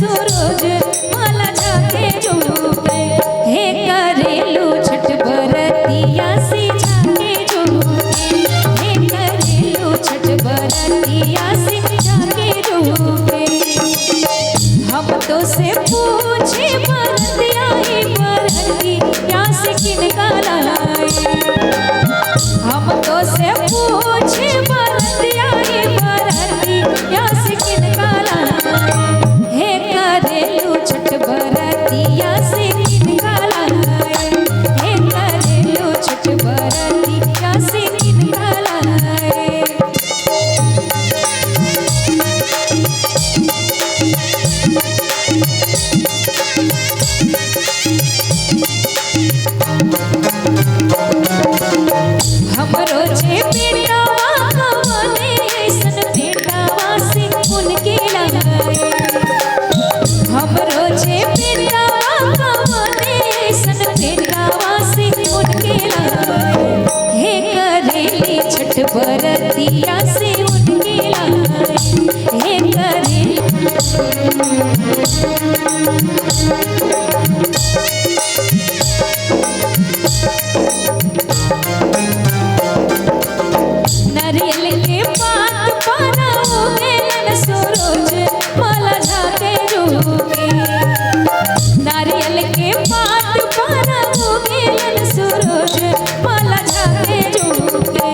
सूरज माला जाके झूके हे करेलू छठ बरतिया से जाके झूके हे करेलू छठ बरतिया से जाके झूके हम तो से पूछे बरतिया ही बरतिया से किनका लाए हम तो से पूछे बरतिया ही बरतिया से किनका लाए हे करेलू छठ बरतिया से किनका लाए हे करेलू छठ बरतिया से किनका लाए हमरो जे बेटावा कवने ऐसन बेटावा से उनके लगाए हमरो जे बेटावा कवने ऐसन बेटावा से उनके लगाए हे करेली छठ बरतिया से उनके लगाए हे करेली नारियल के पात पाना हो गए सूरज माला जाके झूके नारियल के पात पाना हो गए सूरज माला जाके झूके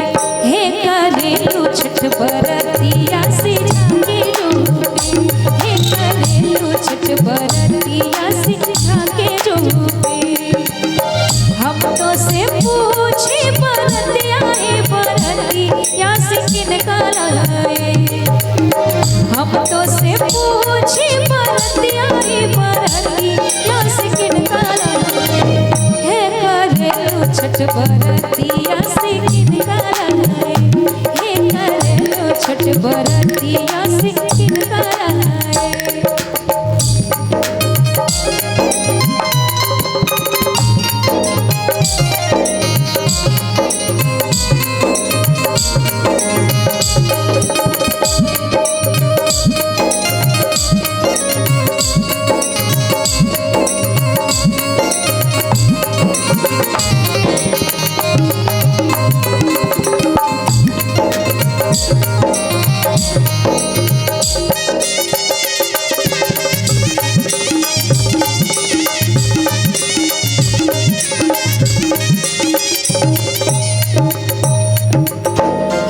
हे करेलू छठ बरतिया से जाके झूके हे करेलू छठ बरतिया से जाके झूके हम तो से पूछे बरतिया ही बरतिया से किनका लाए हम तो से पूछे बरतिया ही बरतिया से किनका लाए हे करेलू छठ बरतिया से किनका लाए हे करेलू छठ बरतिया से किनका लाए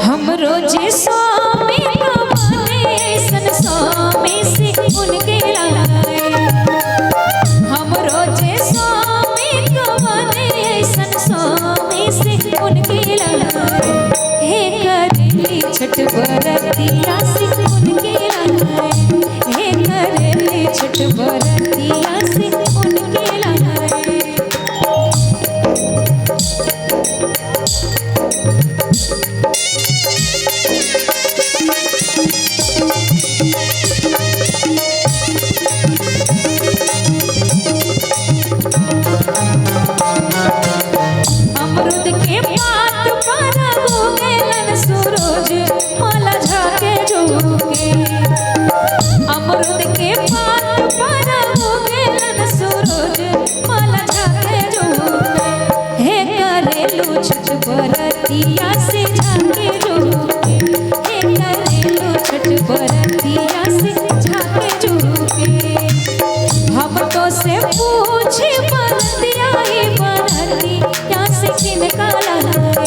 हमरो जे स्वामी कवने ऐसन स्वामी से उनके लाए हमरो जे स्वामी कवने ऐसन स्वामी से उनके लाए हे करेली छठ बरतिया से उनके लाए हे करेली छठ बरतिया से उनके लाए अमरुद के पात पर हो गए सूरज माला जाके झूके अमरुद के पात पर हो गए सूरज माला जाके झूके हे करेलू छठ बरतिया से जाके झूके हे करेलू छठ बरतिया से जाके झूके हम तो से पूछे बरतिया ही बरतिया से किनका लाए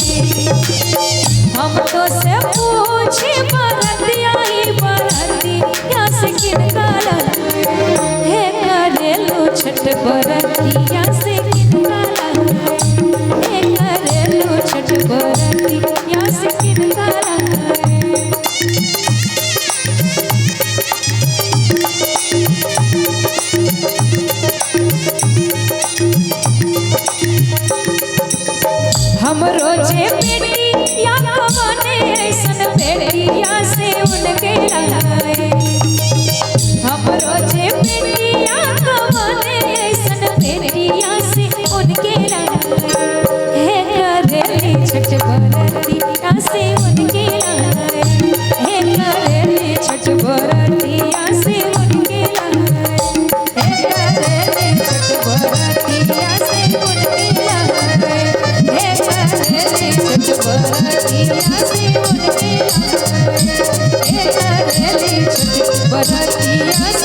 हम तो से पूछे बरतिया ही बरतिया से किनका लाए हे करेलू छठ बरतिया से किनका लाए हे करेलू छठ बरतिया से किनका लाए हमरो जे बेटिया कवने ऐसन बेटिया से उनके लाए हमरो जे बेटिया कवने ऐसन बेटिया से उनके लाए हे करेली छठ बरतिया से उनके लाए हे करेली छठ बरतिया से उनके लाए बरतिया